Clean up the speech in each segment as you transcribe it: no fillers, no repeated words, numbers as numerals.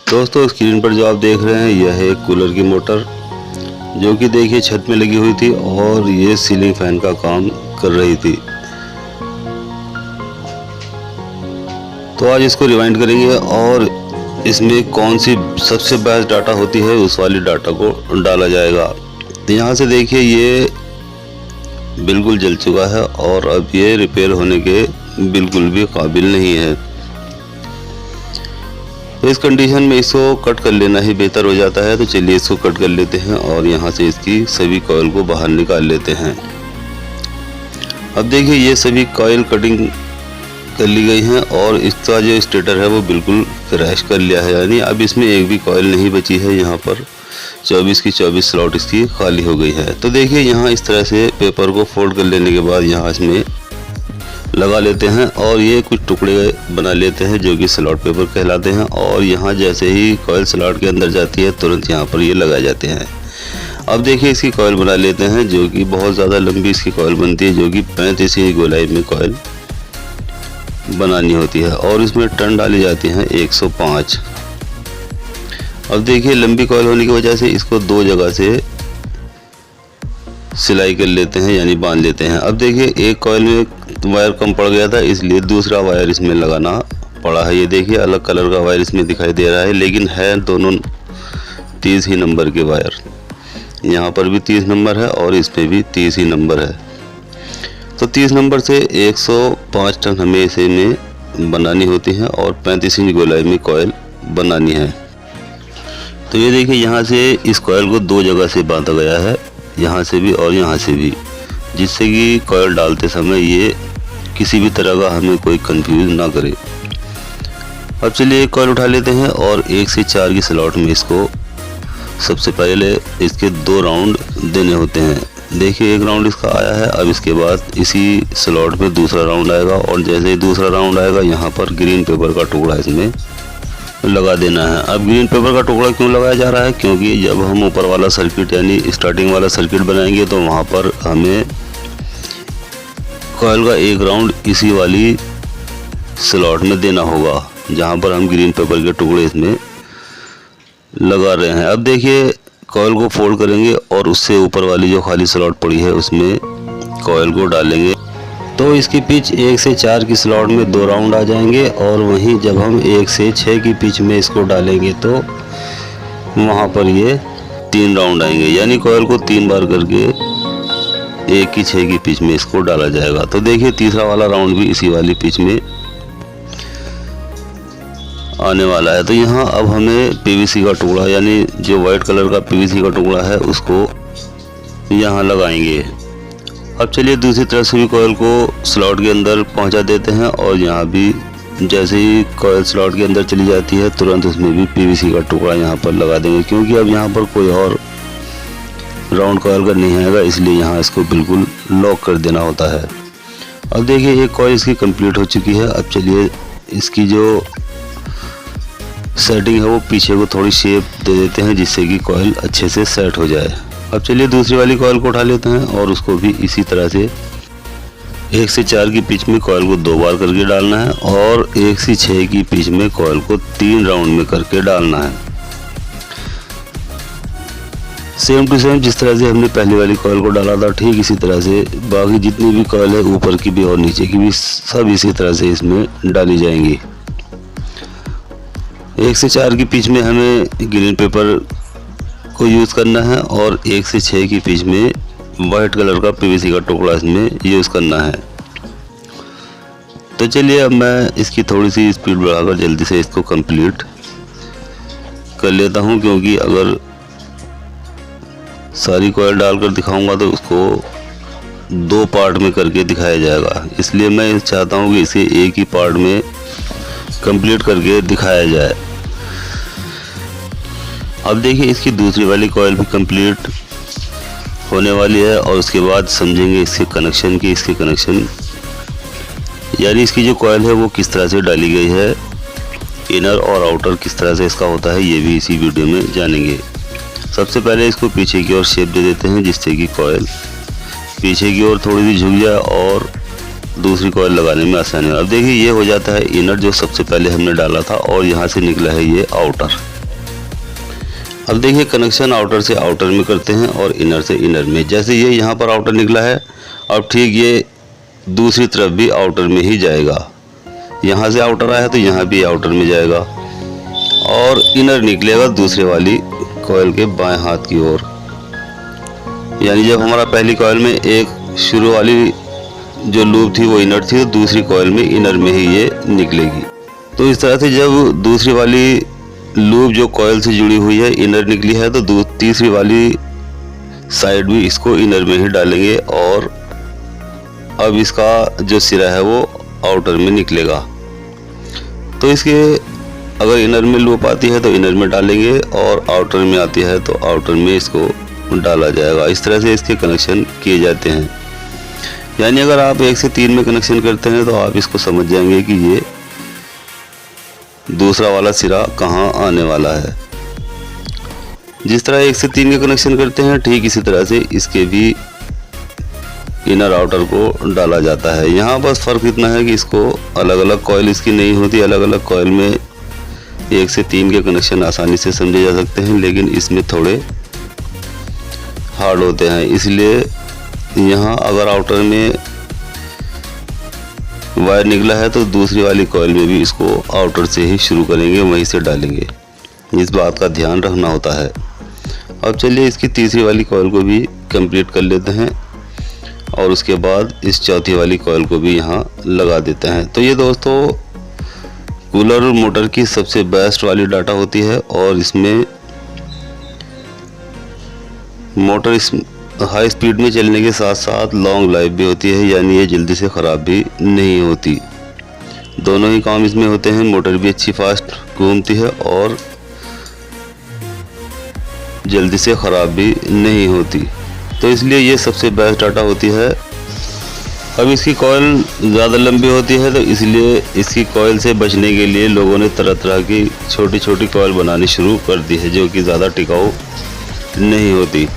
दोस्तों स्क्रीन पर जो आप देख रहे हैं यह है एक कूलर की मोटर, जो कि देखिए छत में लगी हुई थी और ये सीलिंग फैन का काम कर रही थी। तो आज इसको रिवाइंड करेंगे और इसमें कौन सी सबसे बेस्ट डाटा होती है उस वाली डाटा को डाला जाएगा। तो यहाँ से देखिए ये बिल्कुल जल चुका है और अब ये रिपेयर होने के बिल्कुल भी काबिल नहीं है। तो इस कंडीशन में इसको कट कर लेना ही बेहतर हो जाता है। तो चलिए इसको कट कर लेते हैं और यहाँ से इसकी सभी कॉइल को बाहर निकाल लेते हैं। अब देखिए ये सभी कॉइल कटिंग कर ली गई हैं और इसका जो स्टेटर है वो बिल्कुल क्रैश कर लिया है, यानी अब इसमें एक भी कॉइल नहीं बची है। यहाँ पर 24 की 24 स्लॉट इसकी खाली हो गई है। तो देखिए यहाँ इस तरह से पेपर को फोल्ड कर लेने के बाद यहाँ इसमें लगा लेते हैं और ये कुछ टुकड़े बना लेते हैं जो कि स्लॉट पेपर कहलाते हैं। और यहाँ जैसे ही कॉइल स्लॉट के अंदर जाती है तुरंत यहाँ पर ये लगाए जाते हैं। अब देखिए इसकी कॉइल बना लेते हैं, जो कि बहुत ज़्यादा लंबी इसकी कॉइल बनती है, जो कि 35 इंच गोलाई में कॉइल बनानी होती है और इसमें टर्न डाली जाती हैं 105। अब देखिए लंबी कॉइल होने की वजह से इसको दो जगह से सिलाई कर लेते हैं, यानी बांध लेते हैं। अब देखिए एक कॉइल में वायर कम पड़ गया था, इसलिए दूसरा वायर इसमें लगाना पड़ा है। ये देखिए अलग कलर का वायर इसमें दिखाई दे रहा है, लेकिन है दोनों 30 ही नंबर के वायर। यहाँ पर भी 30 नंबर है और इसमें भी 30 ही नंबर है। तो 30 नंबर से 105 टर्न हमें इसे में बनानी होती है और 35 इंच गोलाई में कॉइल बनानी है। तो ये देखिए यहाँ से इस कॉइल को दो जगह से बांधा गया है, यहाँ से भी और यहाँ से भी, जिससे कि कॉइल डालते समय ये किसी भी तरह का हमें कोई कंफ्यूज ना करे। अब चलिए एक कॉइल उठा लेते हैं और 1 से 4 की स्लॉट में इसको सबसे पहले इसके 2 राउंड देने होते हैं। देखिए एक राउंड इसका आया है, अब इसके बाद इसी स्लॉट में दूसरा राउंड आएगा और जैसे ही दूसरा राउंड आएगा यहाँ पर ग्रीन पेपर का टुकड़ा इसमें लगा देना है। अब ग्रीन पेपर का टुकड़ा क्यों लगाया जा रहा है, क्योंकि जब हम ऊपर वाला सर्किट यानी स्टार्टिंग वाला सर्किट बनाएंगे तो वहाँ पर हमें कॉइल का एक राउंड इसी वाली स्लॉट में देना होगा जहाँ पर हम ग्रीन पेपर के टुकड़े इसमें लगा रहे हैं। अब देखिए कॉइल को फोल्ड करेंगे और उससे ऊपर वाली जो खाली स्लॉट पड़ी है उसमें कॉइल को डालेंगे, तो इसकी पिच 1 से 4 की स्लॉट में 2 राउंड आ जाएंगे। और वहीं जब हम 1 से 6 की पिच में इसको डालेंगे तो वहाँ पर ये 3 राउंड आएंगे, यानी कॉइल को 3 बार करके 1 की 6 की पिच में इसको डाला जाएगा। तो देखिए तीसरा वाला राउंड भी इसी वाली पिच में आने वाला है। तो यहाँ अब हमें पीवीसी का टुकड़ा यानी जो वाइट कलर का पीवीसी का टुकड़ा है उसको यहाँ लगाएंगे। अब चलिए दूसरी तरफ से भी कॉइल को स्लॉट के अंदर पहुँचा देते हैं और यहाँ भी जैसे ही कॉइल स्लॉट के अंदर चली जाती है तुरंत उसमें भी पीवीसी का टुकड़ा यहाँ पर लगा देंगे, क्योंकि अब यहाँ पर कोई और राउंड कॉइल का नहीं आएगा, इसलिए यहाँ इसको बिल्कुल लॉक कर देना होता है। अब देखिए एक कॉइल इसकी कंप्लीट हो चुकी है। अब चलिए इसकी जो सेटिंग है वो पीछे को थोड़ी शेप दे देते हैं, जिससे कि कॉइल अच्छे से सेट हो जाए। अब चलिए दूसरी वाली कॉइल को उठा लेते हैं और उसको भी इसी तरह से 1 से 4 की पिच में कॉइल को 2 बार करके डालना है और 1 से 6 की पिच में कॉइल को 3 राउंड में करके डालना है। सेम टू सेम जिस तरह से हमने पहली वाली कॉइल को डाला था ठीक इसी तरह से बाकी जितनी भी कॉइल है ऊपर की भी और नीचे की भी सब इसी तरह से इसमें डाली जाएंगी। 1 से 4 की पिच में हमें ग्रीन पेपर को यूज़ करना है और 1 से 6 की पिच में वाइट कलर का पीवीसी का टुकड़ा इसमें यूज़ करना है। तो चलिए अब मैं इसकी थोड़ी सी स्पीड बढ़ाकर जल्दी से इसको कंप्लीट कर लेता हूँ, क्योंकि अगर सारी कॉइल डालकर दिखाऊंगा तो उसको 2 पार्ट में करके दिखाया जाएगा, इसलिए मैं चाहता हूँ कि इसे एक ही पार्ट में कंप्लीट करके दिखाया जाए। अब देखिए इसकी दूसरी वाली कॉइल भी कंप्लीट होने वाली है और उसके बाद समझेंगे इसके कनेक्शन यानी इसकी जो कॉइल है वो किस तरह से डाली गई है, इनर और आउटर किस तरह से इसका होता है, ये भी इसी वीडियो में जानेंगे। सबसे पहले इसको पीछे की ओर शेप दे देते हैं, जिससे कि कॉइल पीछे की ओर थोड़ी सी झुक जाए और दूसरी कॉइल लगाने में आसानी हो। अब देखिए ये हो जाता है इनर जो सबसे पहले हमने डाला था और यहाँ से निकला है ये आउटर। अब देखिए कनेक्शन आउटर से आउटर में करते हैं और इनर से इनर में। जैसे ये यहाँ पर आउटर निकला है, अब ठीक ये दूसरी तरफ भी आउटर में ही जाएगा। यहाँ से आउटर आया है तो यहाँ भी आउटर में जाएगा और इनर निकलेगा दूसरे वाली कॉइल के बाएं हाथ की ओर। यानी जब हमारा पहली कॉइल में एक शुरू वाली जो लूप थी वो इनर थी, तो दूसरी कॉइल में इनर में ही ये निकलेगी। तो इस तरह से जब दूसरी वाली लूप जो कॉइल से जुड़ी हुई है इनर निकली है, तो तीसरी वाली साइड भी इसको इनर में ही डालेंगे और अब इसका जो सिरा है वो आउटर में निकलेगा। तो इसके अगर इनर में लूप आती है तो इनर में डालेंगे और आउटर में आती है तो आउटर में इसको डाला जाएगा। इस तरह से इसके कनेक्शन किए जाते हैं। यानी अगर आप 1 से 3 में कनेक्शन करते हैं तो आप इसको समझ जाएंगे कि ये दूसरा वाला सिरा कहाँ आने वाला है। जिस तरह 1 से 3 के कनेक्शन करते हैं ठीक इसी तरह से इसके भी इनर आउटर को डाला जाता है। यहाँ बस फ़र्क इतना है कि इसको अलग अलग कॉइल इसकी नहीं होती। अलग अलग कॉइल में 1 से 3 के कनेक्शन आसानी से समझे जा सकते हैं, लेकिन इसमें थोड़े हार्ड होते हैं। इसलिए यहाँ अगर आउटर में वायर निकला है तो दूसरी वाली कॉइल में भी इसको आउटर से ही शुरू करेंगे, वहीं से डालेंगे। इस बात का ध्यान रखना होता है। अब चलिए इसकी तीसरी वाली कॉइल को भी कंप्लीट कर लेते हैं और उसके बाद इस चौथी वाली कॉइल को भी यहाँ लगा देते हैं। तो ये दोस्तों कूलर मोटर की सबसे बेस्ट वाली डाटा होती है और इसमें मोटर इस हाई स्पीड में चलने के साथ साथ लॉन्ग लाइफ भी होती है, यानी ये जल्दी से ख़राब भी नहीं होती। दोनों ही काम इसमें होते हैं। मोटर भी अच्छी फास्ट घूमती है और जल्दी से ख़राब भी नहीं होती। तो इसलिए ये सबसे बेस्ट डाटा होती है। अब इसकी कॉइल ज़्यादा लंबी होती है तो इसलिए इसकी कॉइल से बचने के लिए लोगों ने तरह तरह की छोटी छोटी कॉइल बनानी शुरू कर दी है, जो कि ज़्यादा टिकाऊ नहीं होती।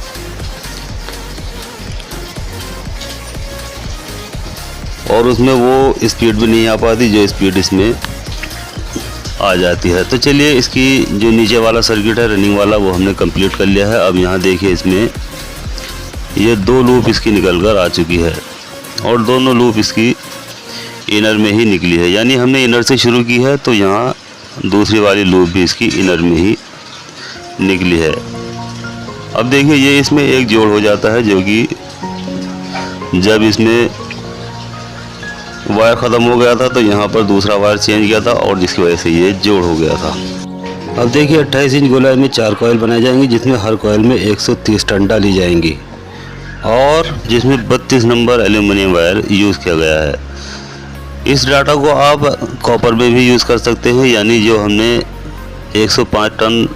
और उसमें वो स्पीड भी नहीं आ पाती जो स्पीड इसमें आ जाती है। तो चलिए इसकी जो नीचे वाला सर्किट है रनिंग वाला वो हमने कंप्लीट कर लिया है। अब यहाँ देखिए इसमें ये 2 लूप इसकी निकल कर आ चुकी है और दोनों लूप इसकी इनर में ही निकली है। यानी हमने इनर से शुरू की है तो यहाँ दूसरी वाली लूप भी इसकी इनर में ही निकली है। अब देखिए ये इसमें एक जोड़ हो जाता है, जो कि जब इसमें वायर ख़त्म हो गया था तो यहाँ पर दूसरा वायर चेंज किया था और जिसकी वजह से ये जोड़ हो गया था। अब देखिए 28 इंच गोलाई में 4 कॉइल बनाई जाएंगी, जिसमें हर कॉइल में 130 टन डाली जाएंगी और जिसमें 32 नंबर एल्यूमिनियम वायर यूज़ किया गया है। इस डाटा को आप कॉपर में भी यूज़ कर सकते हैं, यानी जो हमने 105 टन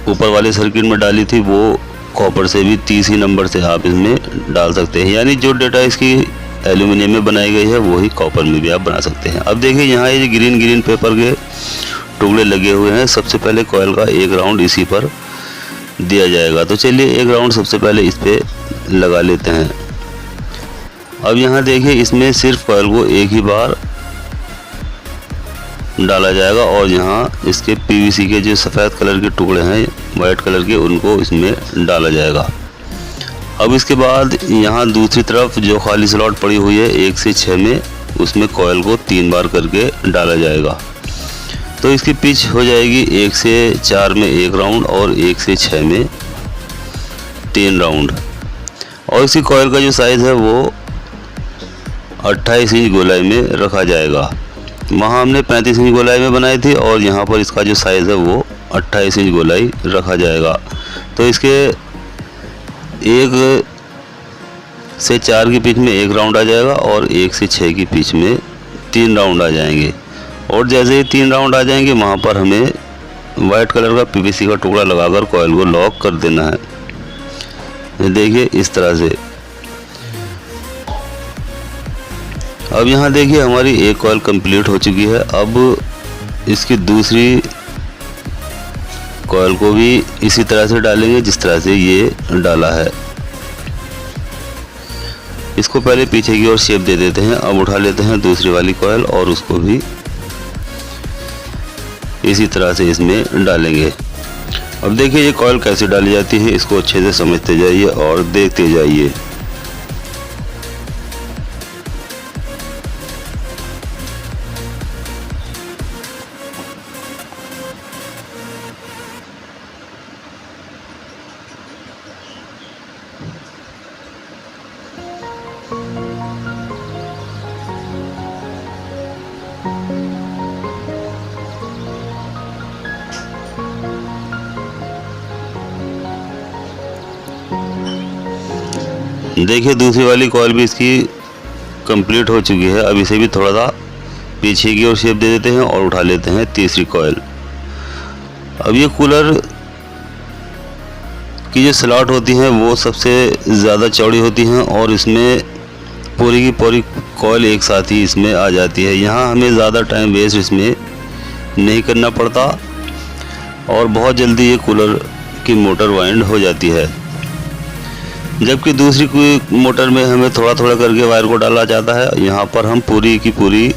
ऊपर वाले सर्किट में डाली थी वो कॉपर से भी 30 ही नंबर से आप इसमें डाल सकते हैं। यानी जो डाटा इसकी एल्यूमिनियम में बनाई गई है वही कॉपर में भी आप बना सकते हैं। अब देखिए यहाँ ये ग्रीन पेपर के टुकड़े लगे हुए हैं। सबसे पहले कॉइल का एक राउंड इसी पर दिया जाएगा। तो चलिए एक राउंड सबसे पहले इस पे लगा लेते हैं। अब यहाँ देखिए इसमें सिर्फ कॉइल को एक ही बार डाला जाएगा और यहाँ इसके पीवीसी के जो सफ़ेद कलर के टुकड़े हैं वाइट कलर के, उनको इसमें डाला जाएगा। अब इसके बाद यहाँ दूसरी तरफ जो खाली स्लॉट पड़ी हुई है 1 से 6 में, उसमें कॉइल को 3 बार करके डाला जाएगा। तो इसकी पिच हो जाएगी 1 से 4 में 1 राउंड और 1 से 6 में 3 राउंड। और इसकी कॉइल का जो साइज़ है वो 28 इंच गोलाई में रखा जाएगा। वहाँ हमने 35 इंच गोलाई में बनाई थी और यहाँ पर इसका जो साइज़ है वो 28 इंच गोलाई रखा जाएगा। तो इसके 1 से 4 की पिच में 1 राउंड आ जाएगा और 1 से 6 की पिच में 3 राउंड आ जाएंगे। और जैसे ही 3 राउंड आ जाएंगे वहाँ पर हमें वाइट कलर का पीवीसी का टुकड़ा लगाकर कॉइल को लॉक कर देना है। देखिए इस तरह से। अब यहाँ देखिए हमारी एक कॉइल कंप्लीट हो चुकी है। अब इसकी दूसरी कॉइल को भी इसी तरह से डालेंगे जिस तरह से ये डाला है। इसको पहले पीछे की ओर शेप दे देते हैं। अब उठा लेते हैं दूसरी वाली कॉइल और उसको भी इसी तरह से इसमें डालेंगे। अब देखिए ये कॉइल कैसे डाली जाती है, इसको अच्छे से समझते जाइए और देखते जाइए। देखिए दूसरी वाली कॉइल भी इसकी कंप्लीट हो चुकी है। अब इसे भी थोड़ा सा पीछे की ओर शेप दे देते हैं और उठा लेते हैं तीसरी कॉइल। अब ये कूलर की जो स्लॉट होती हैं वो सबसे ज़्यादा चौड़ी होती हैं और इसमें पूरी की पूरी कॉइल एक साथ ही इसमें आ जाती है। यहाँ हमें ज़्यादा टाइम वेस्ट इसमें नहीं करना पड़ता और बहुत जल्दी ये कूलर की मोटर वाइंड हो जाती है। जबकि दूसरी कोई मोटर में हमें थोड़ा थोड़ा करके वायर को डाला जाता है, यहाँ पर हम पूरी की पूरी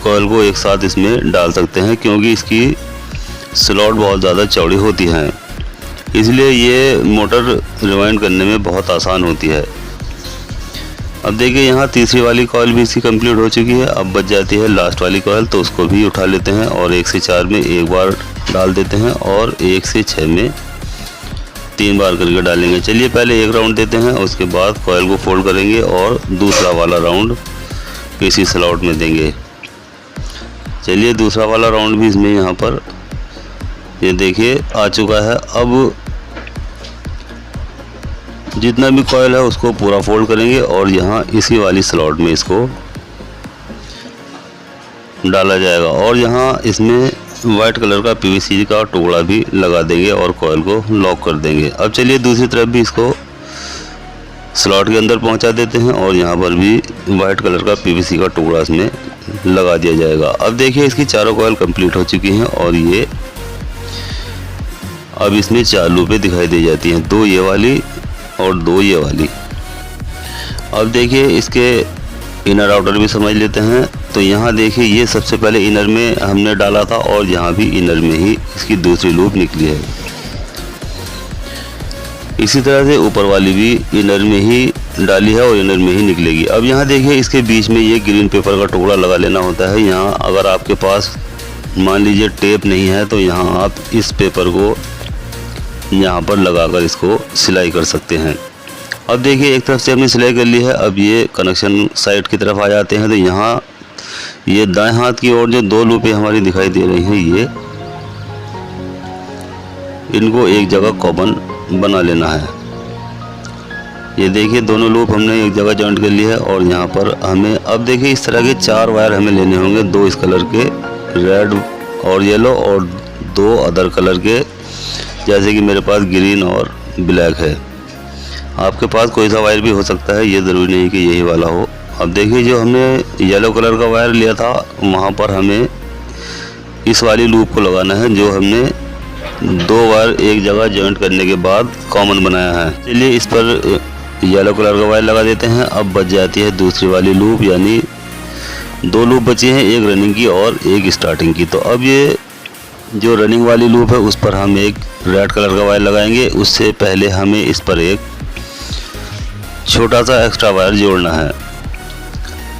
कॉइल को एक साथ इसमें डाल सकते हैं क्योंकि इसकी स्लॉट बहुत ज़्यादा चौड़ी होती है, इसलिए ये मोटर रिवाइंड करने में बहुत आसान होती है। अब देखिए यहाँ तीसरी वाली कॉइल भी इसकी कंप्लीट हो चुकी है। अब बच जाती है लास्ट वाली कॉइल, तो उसको भी उठा लेते हैं और 1 से 4 में एक बार डाल देते हैं और 1 से 6 में 3 बार करके डालेंगे। चलिए पहले एक राउंड देते हैं, उसके बाद कॉइल को फोल्ड करेंगे और दूसरा वाला राउंड इसी स्लॉट में देंगे। चलिए दूसरा वाला राउंड भी इसमें यहाँ पर ये देखिए आ चुका है। अब जितना भी कॉइल है उसको पूरा फोल्ड करेंगे और यहाँ इसी वाली स्लॉट में इसको डाला जाएगा और यहाँ इसमें वाइट कलर का पीवीसी का टुकड़ा भी लगा देंगे और कॉइल को लॉक कर देंगे। अब चलिए दूसरी तरफ भी इसको स्लॉट के अंदर पहुंचा देते हैं और यहाँ पर भी वाइट कलर का पीवीसी का टुकड़ा इसमें लगा दिया जाएगा। अब देखिए इसकी चारों कॉइल कंप्लीट हो चुकी हैं और ये अब इसमें 4 लूपें दिखाई दे जाती हैं, 2 ये वाली और 2 ये वाली। अब देखिए इसके इनर आउटर भी समझ लेते हैं। तो यहाँ देखिए ये सबसे पहले इनर में हमने डाला था और यहाँ भी इनर में ही इसकी दूसरी लूप निकली है। इसी तरह से ऊपर वाली भी इनर में ही डाली है और इनर में ही निकलेगी। अब यहाँ देखिए इसके बीच में ये ग्रीन पेपर का टुकड़ा लगा लेना होता है। यहाँ अगर आपके पास मान लीजिए टेप नहीं है तो यहाँ आप इस पेपर को यहाँ पर लगाकर इसको सिलाई कर सकते हैं। अब देखिए एक तरफ से हमने सिलाई कर ली है। अब ये कनेक्शन साइड की तरफ आ जाते हैं। तो यहाँ ये दाएं हाथ की ओर जो 2 लूपें हमारी दिखाई दे रही हैं, ये इनको एक जगह कॉमन बना लेना है। ये देखिए दोनों लूप हमने एक जगह जॉइंट कर ली है और यहाँ पर हमें अब देखिए इस तरह के 4 वायर हमें लेने होंगे, 2 इस कलर के रेड और येलो और 2 अदर कलर के, जैसे कि मेरे पास ग्रीन और ब्लैक है। आपके पास कोई सा वायर भी हो सकता है, ये ज़रूरी नहीं कि यही वाला हो। अब देखिए जो हमने येलो कलर का वायर लिया था वहाँ पर हमें इस वाली लूप को लगाना है जो हमने 2 वायर एक जगह जॉइंट करने के बाद कॉमन बनाया है। चलिए इस पर येलो कलर का वायर लगा देते हैं। अब बच जाती है दूसरी वाली लूप, यानी 2 लूप बची हैं, एक रनिंग की और एक स्टार्टिंग की। तो अब ये जो रनिंग वाली लूप है उस पर हम एक रेड कलर का वायर लगाएंगे। उससे पहले हमें इस पर एक छोटा सा एक्स्ट्रा वायर जोड़ना है।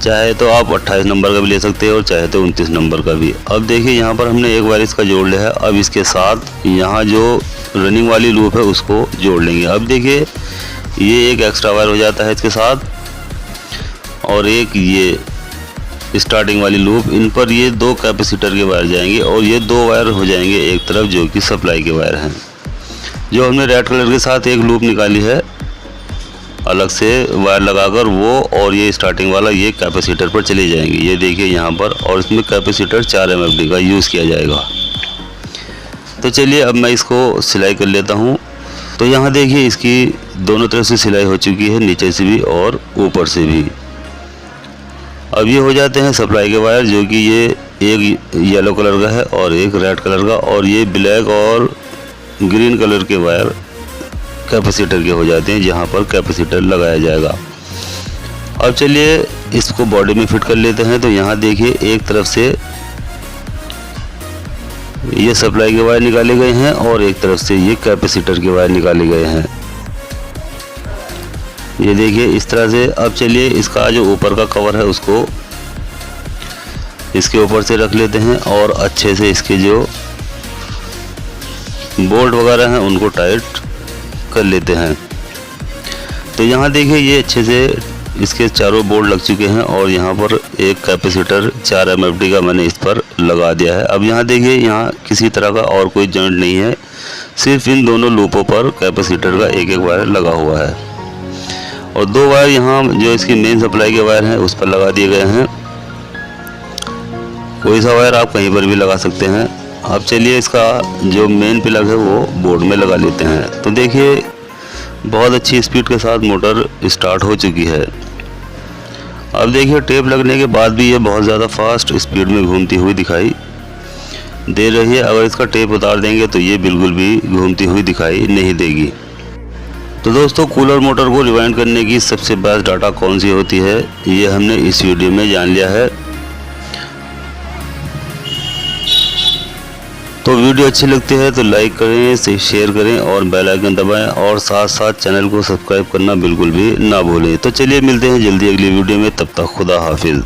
चाहे तो आप 28 नंबर का भी ले सकते हैं और चाहे तो 29 नंबर का भी। अब देखिए यहाँ पर हमने एक वायर इसका जोड़ लिया है। अब इसके साथ यहाँ जो रनिंग वाली लूप है उसको जोड़ लेंगे। अब देखिए ये एक एक्स्ट्रा वायर हो जाता है इसके साथ और एक ये स्टार्टिंग वाली लूप, इन पर ये 2 कैपेसिटर के वायर जाएंगे और ये 2 वायर हो जाएंगे एक तरफ जो कि सप्लाई के वायर हैं। जो हमने रेड कलर के साथ एक लूप निकाली है अलग से वायर लगाकर, वो और ये स्टार्टिंग वाला ये कैपेसिटर पर चले जाएंगे। ये देखिए यहाँ पर, और इसमें कैपेसिटर 4 MFD का यूज़ किया जाएगा। तो चलिए अब मैं इसको सिलाई कर लेता हूँ। तो यहाँ देखिए इसकी दोनों तरफ से सिलाई हो चुकी है, नीचे से भी और ऊपर से भी। अब ये हो जाते हैं सप्लाई के वायर, जो कि ये एक येलो कलर का है और एक रेड कलर का, और ये ब्लैक और ग्रीन कलर के वायर कैपेसिटर के हो जाते हैं जहाँ पर कैपेसिटर लगाया जाएगा। अब चलिए इसको बॉडी में फिट कर लेते हैं। तो यहाँ देखिए एक तरफ से ये सप्लाई के वायर निकाले गए हैं और एक तरफ से ये कैपेसिटर के वायर निकाले गए हैं। ये देखिए इस तरह से। अब चलिए इसका जो ऊपर का कवर है उसको इसके ऊपर से रख लेते हैं और अच्छे से इसके जो बोल्ट वगैरह हैं उनको टाइट कर लेते हैं। तो यहाँ देखिए ये अच्छे से इसके चारों बोल्ट लग चुके हैं और यहाँ पर एक कैपेसिटर 4 MFD का मैंने इस पर लगा दिया है। अब यहाँ देखिए यहाँ किसी तरह का और कोई जॉइंट नहीं है, सिर्फ इन दोनों लूपों पर कैपेसिटर का एक वायर लगा हुआ है और 2 वायर यहाँ जो इसकी मेन सप्लाई के वायर हैं उस पर लगा दिए गए हैं। कोई सा वायर आप कहीं पर भी लगा सकते हैं। अब चलिए इसका जो मेन प्लग है वो बोर्ड में लगा लेते हैं। तो देखिए बहुत अच्छी स्पीड के साथ मोटर स्टार्ट हो चुकी है। अब देखिए टेप लगने के बाद भी ये बहुत ज़्यादा फास्ट स्पीड में घूमती हुई दिखाई दे रही है। अगर इसका टेप उतार देंगे तो ये बिल्कुल भी घूमती हुई दिखाई नहीं देगी। तो दोस्तों कूलर मोटर को रिवाइंड करने की सबसे बेस्ट डाटा कौन सी होती है ये हमने इस वीडियो में जान लिया है। तो वीडियो अच्छी लगती है तो लाइक करें, शेयर करें और बेल आइकन दबाएं और साथ साथ चैनल को सब्सक्राइब करना बिल्कुल भी ना भूलें। तो चलिए मिलते हैं जल्दी अगली वीडियो में, तब तक खुदा हाफिज़।